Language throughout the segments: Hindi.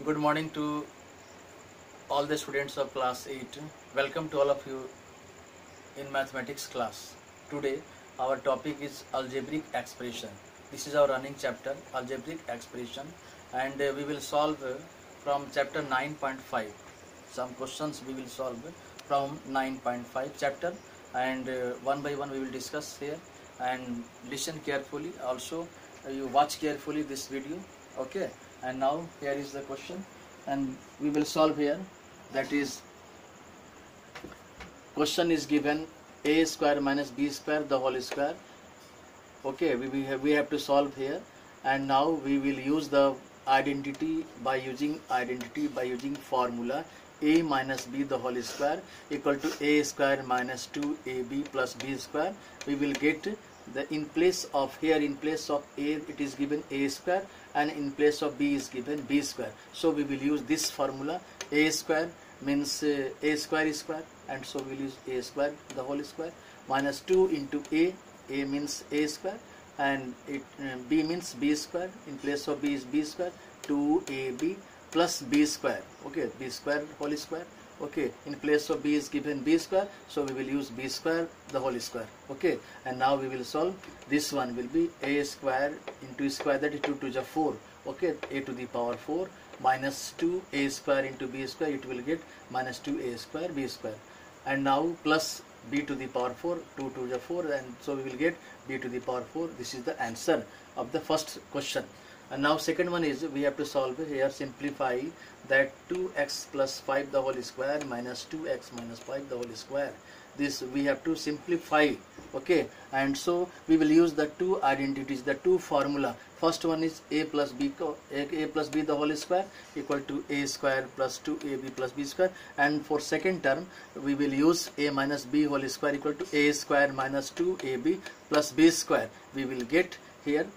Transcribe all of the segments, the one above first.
Good morning to all the students of class 8. Welcome to all of you in mathematics class. Today our topic is algebraic expression. This is our running chapter, algebraic expression, and we will solve from chapter 9.5. Some questions we will solve from 9.5 chapter, and one by one we will discuss here, and listen carefully. Also you watch carefully this video, okay? And now here is the question, and we will solve here. That is, question is given a square minus b square the whole square. Okay, we have to solve here, and now we will use the identity by using formula a minus b the whole square equal to a square minus 2ab plus b square. We will get the in place of a it is given a square, and in place of b is given b square. So we will use this formula. A square means a square is square, and so we will use a square the whole square minus 2 into a means a square, and b means b square. In place of b is b square, 2ab plus b square. Okay, b square whole square. Okay, in place of b is given b square, so we will use b square the whole square. Okay, and now we will solve. This one will be a square into square, that is 2 to the 4. Okay, a to the power 4 minus 2 a square into b square, it will get minus 2 a square b square, and now plus b to the power 4, 2 to the 4, and so we will get b to the power 4. This is the answer of the first question. And now second one is, we have to solve here. Simplify that 2x plus 5 the whole square minus 2x minus 5 the whole square. This we have to simplify. Okay, and so we will use the two identities, the two formula. First one is a plus b the whole square equal to a square plus 2ab plus b square, and for second term we will use a minus b whole square equal to a square minus 2ab plus b square. We will get here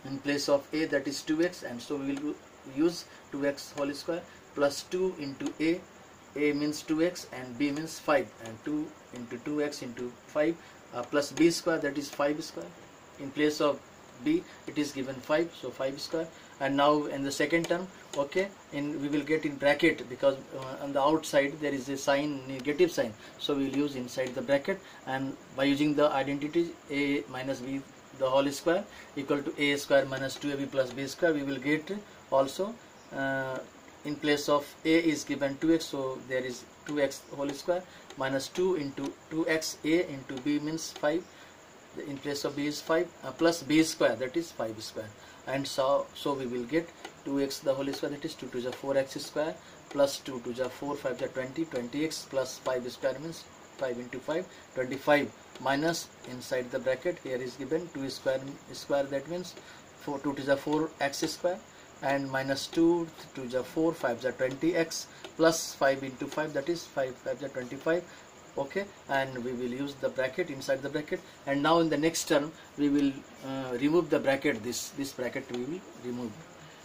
in place of a, that is 2x, and so we will use 2x whole square plus 2 into a means 2x and b means 5, and 2 into 2x into 5 plus b square, that is 5 square. In place of b it is given 5, so 5 square. And now in the second term, okay, we will get in bracket, because on the outside there is a sign, negative sign, so we will use inside the bracket, and by using the identity a minus b the whole square equal to a square minus 2ab plus b square, we will get also in place of a is given 2x, so there is 2x whole square minus 2 into 2x a into b means 5, in place of b is 5 plus b square, that is 5 square, and so we will get 2x the whole square, that is 2 to the 4x square plus 2 to the 4, 5 the 20x plus 5 square means 5 into 5, 25, minus inside the bracket here is given 2 square, that means 2 to the 4x square, and minus 2 to the 4, 5 the 20x plus 5 into 5, that is 5 5 the 25. Okay, and we will use the bracket inside the bracket, and now in the next term we will remove the bracket. This bracket we will remove,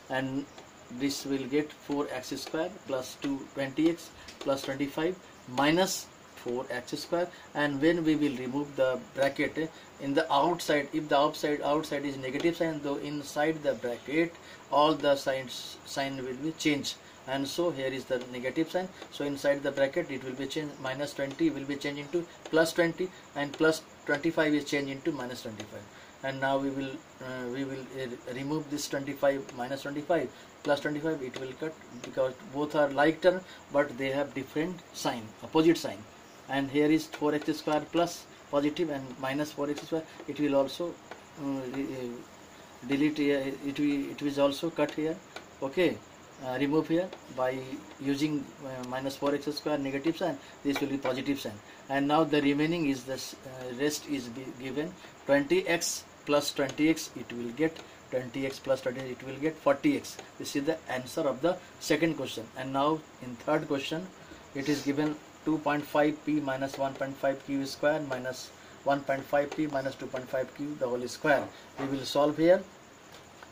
and this will get 4x square plus 20x plus 25 minus 4x square. And when we will remove the bracket in the outside, if the outside is negative sign, though inside the bracket all the sign will be changed, and so here is the negative sign, so inside the bracket it will be changed, minus 20 will be changed into plus 20, and plus 25 is changed into minus 25. And now we will remove this 25 minus 25 plus 25, it will cut, because both are like term but they have different sign, opposite sign. And here is 4x square plus positive and minus 4x square, it will also delete here, it will also cut here. Okay, remove here by using minus 4x square negative sign, this will be positive sign. And now the remaining is this rest is given 20x plus 20x, it will get 20x plus 20, it will get 40x. This is the answer of the second question. And now in third question it is given 2.5p minus 1.5q square minus 1.5p minus 2.5q the whole square. We will solve here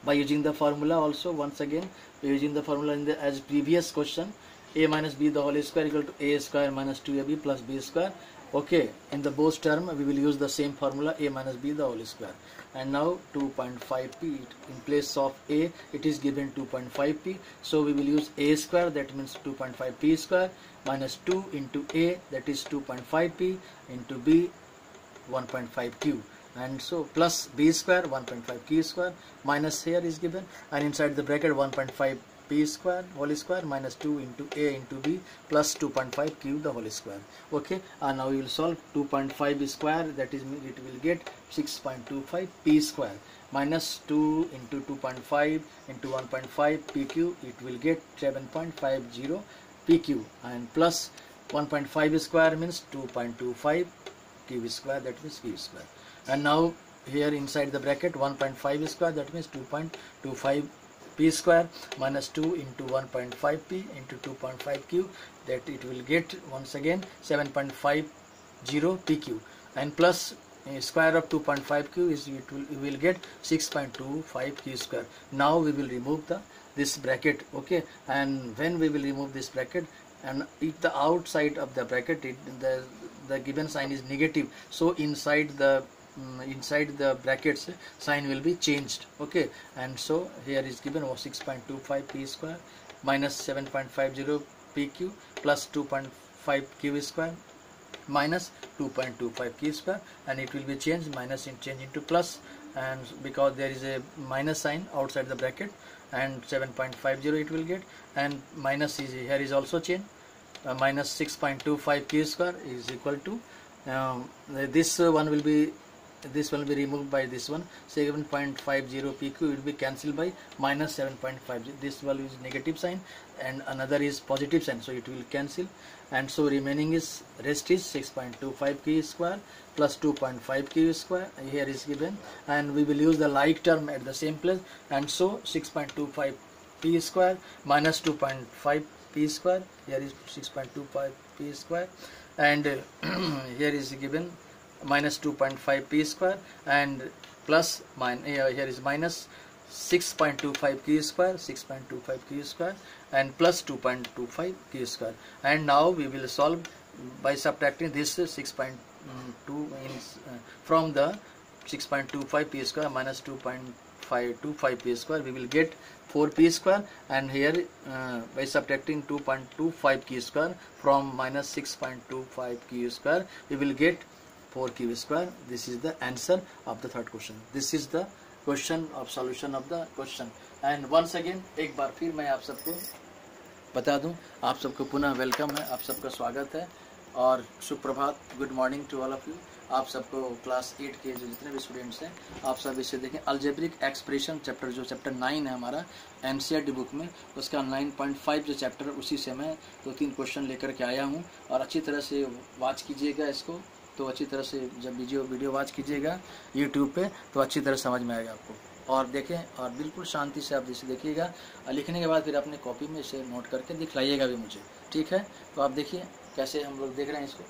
by using the formula. Also once again we are using the formula in the as previous question, a minus b the whole square equal to a square minus 2ab plus b square. Okay, in the both term we will use the same formula, a minus b the whole square. and now 2.5p. In place of a it is given 2.5p, so we will use a square, that means 2.5p square minus 2 into a, that is 2.5p, into b 1.5q, and so plus b square 1.5q square minus here is given, and inside the bracket 1.5p square whole square minus 2 into a into b plus 2.5q the whole square. Okay, and now we will solve 2.5 square, that is it will get 6.25p square minus 2 into 2.5 into 1.5 pq, it will get 7.50 pq, and plus 1.5 square means 2.25 q square, that means q square. And now here inside the bracket 1.5 square, that means 2.25 p square minus 2 into 1.5p into 2.5q, that it will get once again 7.50 pq, and plus square of 2.5q is you will get 6.25 q square. Now we will remove this bracket. Okay, and when we will remove this bracket, and if the outside of the bracket the given sign is negative, so inside the brackets sign will be changed. Okay, and so here is given 6.25 p square minus 7.50 pq plus 2.5 q square minus 2.25 q square, and it will be changed, minus change into plus, and because there is a minus sign outside the bracket, and 7.50 it will get, and minus is here is also changed, minus 6.25 q square is equal to this one will be removed by this one, 7.50 pq will be cancelled by minus 7.50. this value is negative sign and another is positive sign, so it will cancel, and so remaining is rest is 6.25 q square plus 2.5 q square here is given, and we will use the like term at the same place, and so 6.25 p square minus 2.5 p square, here is 6.25 p square, and here is given minus 2.5 p square, and plus here is minus 6.25 q square, 6.25 q square, and plus 2.25 q square. And now we will solve by subtracting this 6.2 from the 6.25 p square minus 2.525 p square, we will get 4 p square, and here by subtracting 2.25 q square from minus 6.25 q square, we will get 4 q square. This is the answer of the third question. This is the question of solution of the question. And once again एक बार फिर मैं आप सबको बता दूं, आप सबको पुनः वेलकम है, आप सबका स्वागत है और सुप्रभात, good morning to all of you. आप सबको क्लास 8 के जो जितने भी स्टूडेंट्स हैं, आप सब इसे देखें। अलजेब्रिक एक्सप्रेशन चैप्टर 9 है हमारा एनसीईआरटी बुक में, उसका 9.5 जो चैप्टर है उसी से मैं 2-3 क्वेश्चन लेकर के आया हूँ, और अच्छी तरह से वॉच कीजिएगा इसको, तो अच्छी तरह से जब वीडियो वॉच कीजिएगा यूट्यूब पे तो अच्छी तरह समझ में आएगा आपको, और देखें और बिल्कुल शांति से आप इसे देखिएगा, और लिखने के बाद फिर अपने कॉपी में इसे नोट करके दिखलाइएगा भी मुझे, ठीक है। तो आप देखिए कैसे हम लोग देख रहे हैं इसको।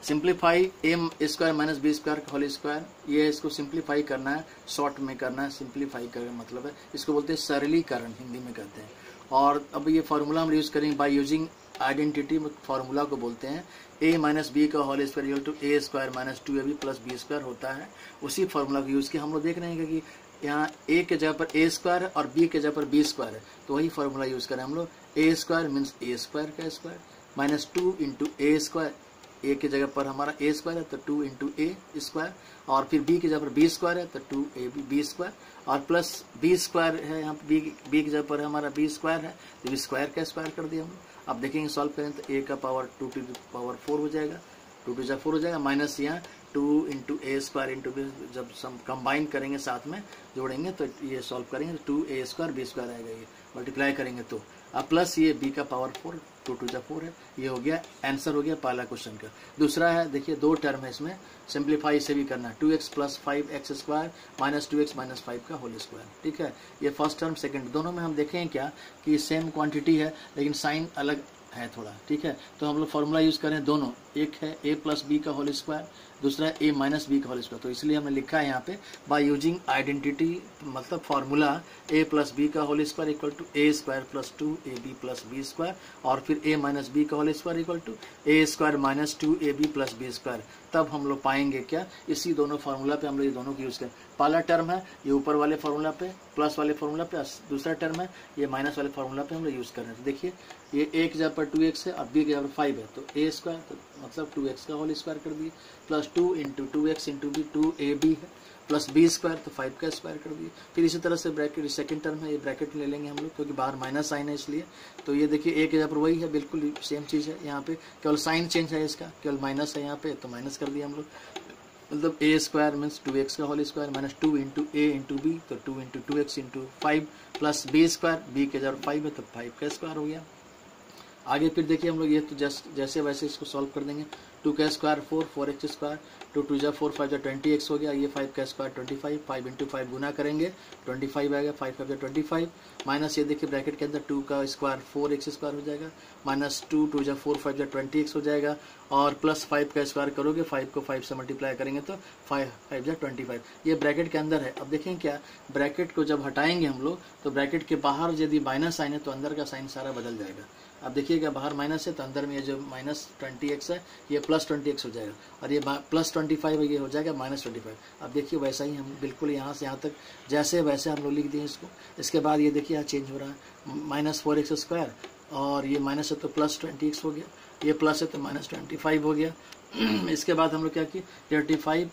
Simplify M square minus B square whole square, ये इसको सिंप्लीफाई करना है, शॉर्ट में करना है। सिंप्लीफाई का मतलब है, इसको बोलते हैं सरलीकरण, हिंदी में कहते हैं। और अब ये फार्मूला हम यूज करेंगे बाय यूजिंग आइडेंटिटी, फार्मूला को बोलते हैं a माइनस बी का whole square equal to A square minus 2ab plus B square होता है। उसी फार्मूला को यूज किया हम लोग देख रहे हैं कि यहाँ a के जगह पर a स्क्वायर है और b के जगह पर b स्क्वायर है, तो वही फार्मूला यूज करें हम लोग। a square means a square का square minus 2 into a square, a के जगह पर हमारा a स्क्वायर है तो 2 इंटू ए स्क्वायर, और फिर b की जगह पर b स्क्वायर है तो 2ab b स्क्वायर, और प्लस b स्क्वायर है यहाँ b की जगह पर हमारा b स्क्वायर है तो b स्क्वायर का स्क्वायर कर दिया हम लोग। अब देखेंगे सॉल्व करें तो a का पावर 2 टू द पावर 4 हो जाएगा, 2 टू द 4 हो जाएगा, माइनस यहाँ 2 into a square into B, जब हम कंबाइन करेंगे साथ में जोड़ेंगे तो ये सॉल्व करेंगे तो 2a स्क्वायर बी स्क्वायर आएगा, ये मल्टीप्लाई करेंगे तो। अब प्लस ये b का पावर 4, 2 टू द 4 है, ये हो गया आंसर, हो गया पहला क्वेश्चन का। दूसरा है, देखिए 2 टर्म है इसमें, सिंप्लीफाई से भी करना है, 2x plus 5x square minus 2x minus 5 का होल स्क्वायर, ठीक है। ये फर्स्ट टर्म सेकंड, दोनों में हम देखें क्या कि सेम क्वांटिटी है लेकिन साइन अलग है थोड़ा, ठीक है। तो हम लोग फॉर्मूला यूज करें दोनों, एक है a प्लस बी का होल स्क्वायर, दूसरा है a माइनस बी का होल स्क्वायर। तो इसलिए हमने लिखा है यहाँ पे बाय यूजिंग आइडेंटिटी, मतलब फॉर्मूला a प्लस बी का whole square equal to a square plus 2ab plus B square, और फिर a माइनस बी का whole square equal to a square minus 2ab plus B square. तब हम लोग पाएंगे क्या, इसी दोनों फार्मूला पे हम लोग ये दोनों को यूज करें। पहला टर्म है ये ऊपर वाले फार्मूला पे, प्लस वाले फार्मूला पे, दूसरा टर्म है ये माइनस वाले फार्मूला पे हम लोग यूज कर रहे हैं। तो देखिए ये a की जगह पर 2x है और b की जगह पर 5 है, तो a स्क्वायर तो मतलब 2x का होल स्क्वायर कर दिए, plus 2 into 2x into B 2ab है, प्लस b स्क्वायर तो 5 का स्क्वायर कर दिए। फिर इसी तरह से ब्रैकेट सेकंड टर्म है, ये ब्रैकेट ले लेंगे हम लोग क्योंकि बाहर माइनस साइन है इसलिए। तो ये देखिए a की जगह पर वही है, बिल्कुल सेम चीज़ है, यहाँ पे केवल साइन चेंज है, इसका केवल माइनस है यहाँ पे, तो माइनस कर दिया हम लोग। मतलब a स्क्वायर मीन्स 2x का whole square minus 2 into a into B, तो 2 into 2x into 5 plus b square, b के जगह 5 है तो 5 का स्क्वायर हो गया। आगे फिर देखिए हम लोग ये तो जैसे वैसे इसको सॉल्व कर देंगे। 2 का स्क्वायर 4, 4x स्क्वायर, 2 2 जा 4, 5 जा 20x हो गया, ये 5 का स्क्वायर 25, 5 इंटू 5 गुना करेंगे 25 आएगा, 5 5 जा 25, माइनस ये देखिए ब्रैकेट के अंदर 2 का स्क्वायर 4x स्क्वायर हो जाएगा, माइनस 2 2 जा 4, 5 जा 20x हो जाएगा, और प्लस 5 का स्क्वायर करोगे, 5 को 5 से मल्टीप्लाई करेंगे तो 5 5 जा 25, ये ब्रैकेट के अंदर है। अब देखें क्या, ब्रैकेट को जब हटाएंगे हम लोग तो ब्रैकेट के बाहर यदि माइनस साइन है तो अंदर का साइन सारा बदल जाएगा। अब देखिएगा बाहर माइनस है तो अंदर में ये जो माइनस 20x है ये प्लस 20x हो जाएगा, और ये प्लस 25 है ये हो जाएगा माइनस 25। अब देखिए वैसा ही हम बिल्कुल यहाँ से यहाँ तक जैसे वैसे हम लोग लिख दिए इसको। इसके बाद ये देखिए यहाँ चेंज हो रहा है, माइनस 4x स्क्वायर, और ये माइनस है तो प्लस 20x हो गया, ये प्लस है तो माइनस 25 हो गया। इसके बाद हम लोग क्या किए, 35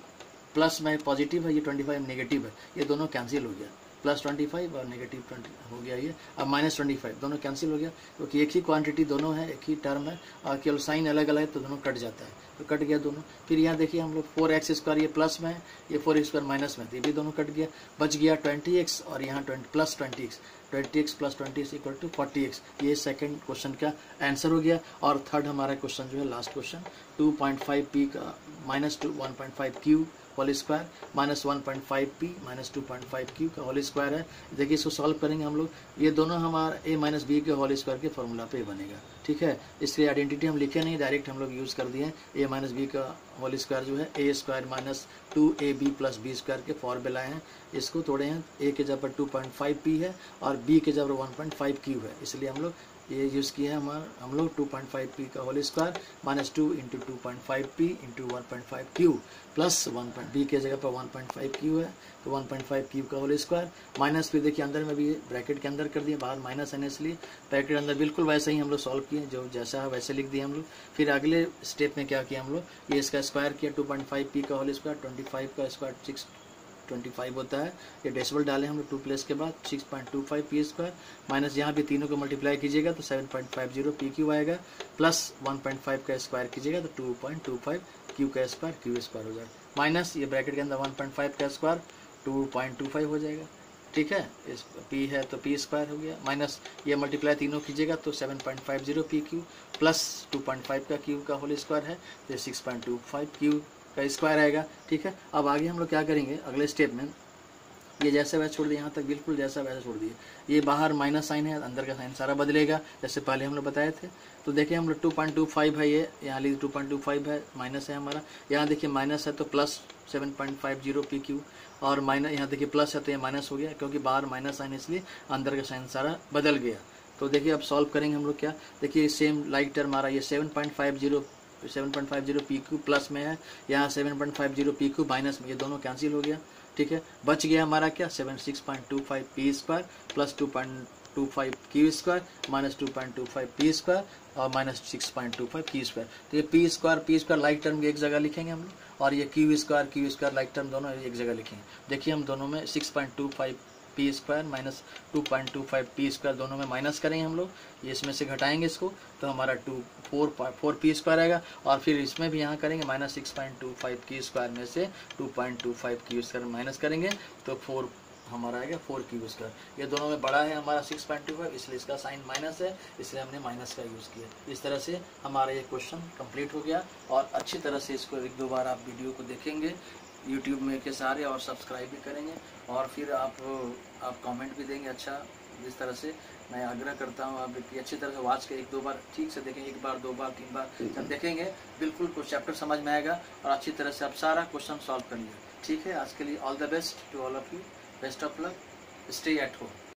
प्लस में पॉजिटिव है, ये 25 नेगेटिव है, ये दोनों कैंसिल हो गया, प्लस 25 और नेगेटिव 20 हो गया ये। अब माइनस 25 दोनों कैंसिल हो गया क्योंकि एक ही क्वांटिटी दोनों है, एक ही टर्म है, और केवल साइन अलग अलग है तो दोनों कट जाता है, तो कट गया दोनों। फिर यहाँ देखिए हम लोग 4x स्क्वायर ये प्लस में है, ये 4x स्क्वायर माइनस में, तो ये भी दोनों कट गया, बच गया 20x और यहाँ plus 20x, 20x plus 20 equal to 40x। ये सेकंड क्वेश्चन का आंसर हो गया। और थर्ड हमारा क्वेश्चन जो है लास्ट क्वेश्चन 2.5p का minus 1.5q whole square minus 1.5p minus 2.5q का होल स्क्वायर है। देखिए इसको सॉल्व करेंगे हम लोग, ये दोनों हमारा a माइनस बी के होल स्क्वायर के फॉर्मूला पे बनेगा, ठीक है। इसलिए आइडेंटिटी हम लिखे नहीं, डायरेक्ट हम लोग यूज़ कर दिए हैं। a माइनस बी का होल स्क्वायर जो है a square minus 2ab plus B square के फॉर्मूला हैं, इसको तोड़े हैं, a के जगह पर 2.5p है और b के जगह पर 1.5q है, इसलिए हम लोग ये यूज़ किया है हम लोग 2.5p का whole square minus 2 into 2.5p into 1.5q plus 1. के जगह पर 1.5q है तो 1.5q का होल स्क्वायर माइनस, फिर देखिए अंदर में भी ब्रैकेट के अंदर कर दिए, बाहर माइनस है इसलिए ब्रैकेट के अंदर बिल्कुल वैसे ही हम लोग सॉल्व किए, जो जैसा है वैसे लिख दिए हम लोग। फिर अगले स्टेप में क्या किया हम लोग, ये इसका स्क्वायर किया 2.5p का होल स्क्वायर, 25 का स्क्वायर 625 होता है, ये डेसिमल डाले हम लोग 2 प्लेस के बाद 6.25p स्क्वायर माइनस यहाँ भी तीनों को मल्टीप्लाई कीजिएगा तो 7.50pq आएगा, प्लस 1.5 का स्क्वायर कीजिएगा तो 2.25q का स्क्वायर q स्क्वायर हो जाएगा, माइनस ये ब्रैकेट के अंदर 1.5 का स्क्वायर 2.25 हो जाएगा, ठीक है। इस p है तो p स्क्वायर हो गया, माइनस ये मल्टीप्लाई तीनों कीजिएगा तो 7.50pq प्लस 2.5 का q का होल स्क्वायर है तो 6.25q का स्क्वायर आएगा, ठीक है। अब आगे हम लोग क्या करेंगे अगले स्टेप में, ये जैसे वैसे छोड़ दिए, यहाँ तक बिल्कुल जैसा वैसा छोड़ दिए, ये बाहर माइनस साइन है, अंदर का साइन सारा बदलेगा जैसे पहले हम लोग बताए थे। तो देखिए हम लोग 2.25 है, ये यहाँ लीजिए 2.25 है, माइनस है हमारा, यहाँ देखिए माइनस है तो प्लस 7.50pq, और माइनस यहाँ देखिए प्लस है तो ये माइनस हो गया क्योंकि बाहर माइनस साइन इसलिए अंदर का साइन सारा बदल गया। तो देखिए अब सॉल्व करेंगे हम लोग क्या, देखिए सेम लाइक टर्म आ रहा है, ये 7.50pq प्लस में है, यहाँ 7.50pq माइनस में, ये दोनों कैंसिल हो गया, ठीक है। बच गया हमारा क्या 6.25p square plus 2.25q square minus 2.25p square और माइनस 6.25q स्क्वायर। तो ये p स्क्वायर लाइक टर्म एक जगह लिखेंगे हम लोग, और ये q स्क्वायर लाइक टर्म दोनों एक जगह लिखेंगे। देखिए हम दोनों में 6.25p square minus 2.25p square दोनों में माइनस करेंगे हम लोग, ये इसमें से घटाएंगे इसको तो हमारा 4p स्क्वायर आएगा, और फिर इसमें भी यहाँ करेंगे माइनस 6.25q स्क्वायर में से 2.25q स्क्वायर माइनस करेंगे तो 4 हमारा आएगा 4q स्क्वायर। ये दोनों में बड़ा है हमारा 6.25, इसलिए इसका साइन माइनस है, इसलिए हमने माइनस का यूज़ किया। इस तरह से हमारा ये क्वेश्चन कंप्लीट हो गया, और अच्छी तरह से इसको 1-2 बार आप वीडियो को देखेंगे यूट्यूब में के सारे, और सब्सक्राइब भी करेंगे, और फिर आप कमेंट भी देंगे अच्छा जिस तरह से मैं आग्रह करता हूँ आप कि अच्छी तरह से वॉच के 1-2 बार ठीक से देखें, 1 बार 2 बार 3 बार जब देखेंगे बिल्कुल कुछ चैप्टर समझ में आएगा और अच्छी तरह से आप सारा क्वेश्चन सॉल्व करिए। ठीक है, आज के लिए all the best to all of you, best of luck, stay at home.